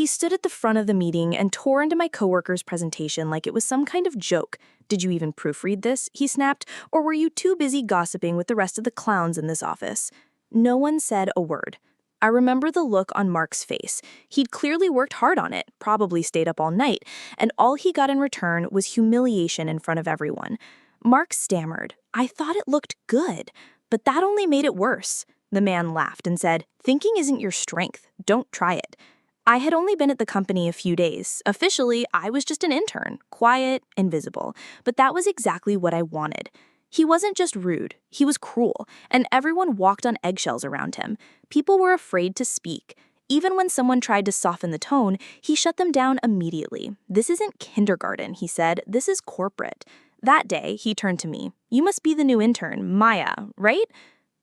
He stood at the front of the meeting and tore into my coworker's presentation like it was some kind of joke. "Did you even proofread this?" he snapped, "or were you too busy gossiping with the rest of the clowns in this office?" No one said a word. I remember the look on Mark's face. He'd clearly worked hard on it, probably stayed up all night, and all he got in return was humiliation in front of everyone. Mark stammered, "I thought it looked good, but that only made it worse." The man laughed and said, "Thinking isn't your strength. Don't try it." I had only been at the company a few days. Officially, I was just an intern, quiet, invisible, but that was exactly what I wanted. He wasn't just rude, he was cruel, and everyone walked on eggshells around him. People were afraid to speak. Even when someone tried to soften the tone, he shut them down immediately. "This isn't kindergarten," he said, "this is corporate." That day, he turned to me. "You must be the new intern, Maya, right?"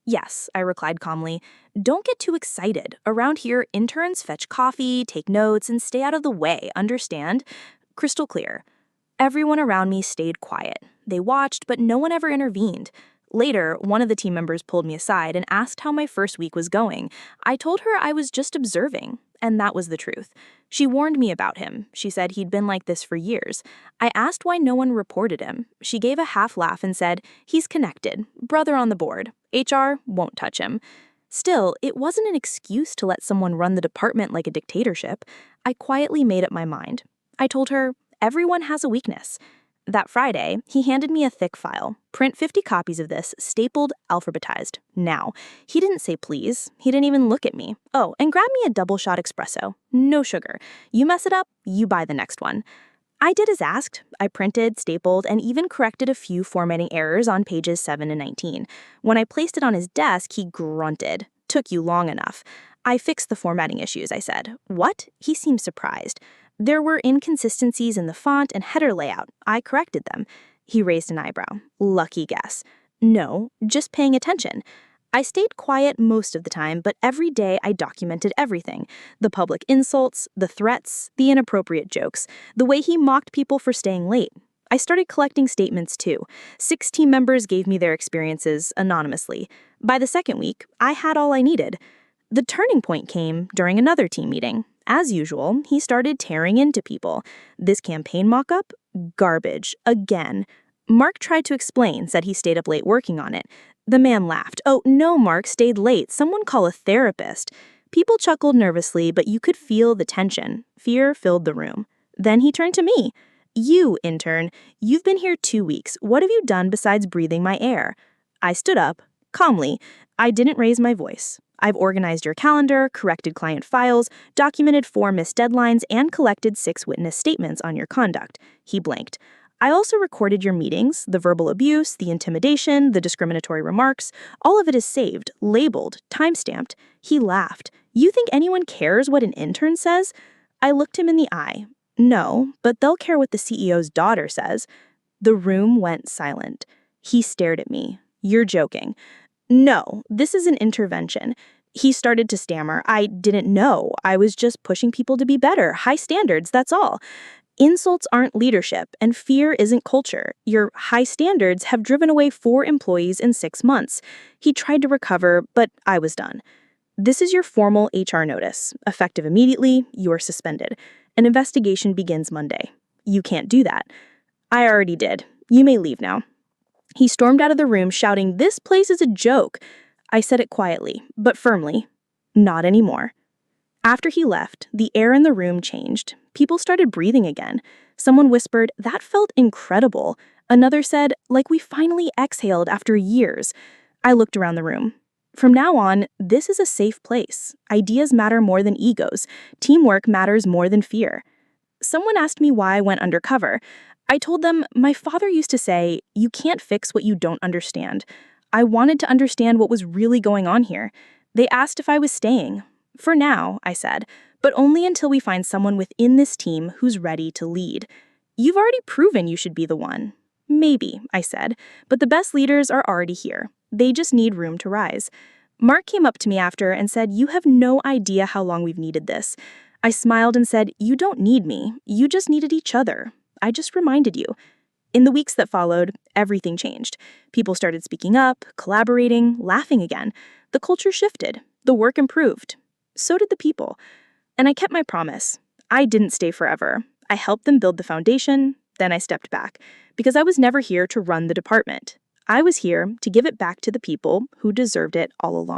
"Yes," I replied calmly. "Don't get too excited. Around here, interns fetch coffee, take notes, and stay out of the way, understand?" Crystal clear. Everyone around me stayed quiet. They watched, but no one ever intervened. Later, one of the team members pulled me aside and asked how my first week was going. I told her I was just observing, and that was the truth. She warned me about him. She said he'd been like this for years. I asked why no one reported him. She gave a half laugh and said, "He's connected. Brother on the board. HR won't touch him." Still, it wasn't an excuse to let someone run the department like a dictatorship. I quietly made up my mind. I told her, "Everyone has a weakness." That Friday, he handed me a thick file. "Print 50 copies of this, stapled, alphabetized. Now." He didn't say please. He didn't even look at me. "Oh, and grab me a double-shot espresso. No sugar. You mess it up, you buy the next one." I did as asked. I printed, stapled, and even corrected a few formatting errors on pages 7 and 19. When I placed it on his desk, he grunted. "Took you long enough." "I fixed the formatting issues," I said. "What?" He seemed surprised. "There were inconsistencies in the font and header layout. I corrected them." He raised an eyebrow. "Lucky guess." "No, just paying attention." I stayed quiet most of the time, but every day I documented everything. The public insults, the threats, the inappropriate jokes, the way he mocked people for staying late. I started collecting statements too. 6 team members gave me their experiences anonymously. By the second week, I had all I needed. The turning point came during another team meeting. As usual, he started tearing into people. "This campaign mock-up? Garbage. Again." Mark tried to explain, said he stayed up late working on it. The man laughed. "Oh, no, Mark stayed late. Someone call a therapist." People chuckled nervously, but you could feel the tension. Fear filled the room. Then he turned to me. "You, intern, you've been here 2 weeks. What have you done besides breathing my air?" I stood up, calmly. I didn't raise my voice. "I've organized your calendar, corrected client files, documented 4 missed deadlines, and collected 6 witness statements on your conduct." He blanked. "I also recorded your meetings, the verbal abuse, the intimidation, the discriminatory remarks. All of it is saved, labeled, timestamped." He laughed. "You think anyone cares what an intern says?" I looked him in the eye. "No, but they'll care what the CEO's daughter says." The room went silent. He stared at me. "You're joking." "No, this is an intervention." He started to stammer. "I didn't know. I was just pushing people to be better. High standards, that's all." Insults aren't leadership, and fear isn't culture. Your high standards have driven away 4 employees in 6 months. He tried to recover, but I was done. "This is your formal HR notice. Effective immediately, you are suspended. An investigation begins Monday." "You can't do that." "I already did. You may leave now." He stormed out of the room shouting, "This place is a joke." I said it quietly, but firmly. "Not anymore." After he left, the air in the room changed. People started breathing again. Someone whispered, "That felt incredible." Another said, "Like we finally exhaled after years." I looked around the room. From now on, this is a safe place. Ideas matter more than egos. Teamwork matters more than fear. Someone asked me why I went undercover. I told them, my father used to say, "You can't fix what you don't understand." I wanted to understand what was really going on here. They asked if I was staying. "For now," I said, "but only until we find someone within this team who's ready to lead." "You've already proven you should be the one." "Maybe," I said, "but the best leaders are already here. They just need room to rise." Mark came up to me after and said, "You have no idea how long we've needed this." I smiled and said, "You don't need me. You just needed each other. I just reminded you." In the weeks that followed, everything changed. People started speaking up, collaborating, laughing again. The culture shifted. The work improved. So did the people. And I kept my promise. I didn't stay forever. I helped them build the foundation, then I stepped back, because I was never here to run the department. I was here to give it back to the people who deserved it all along.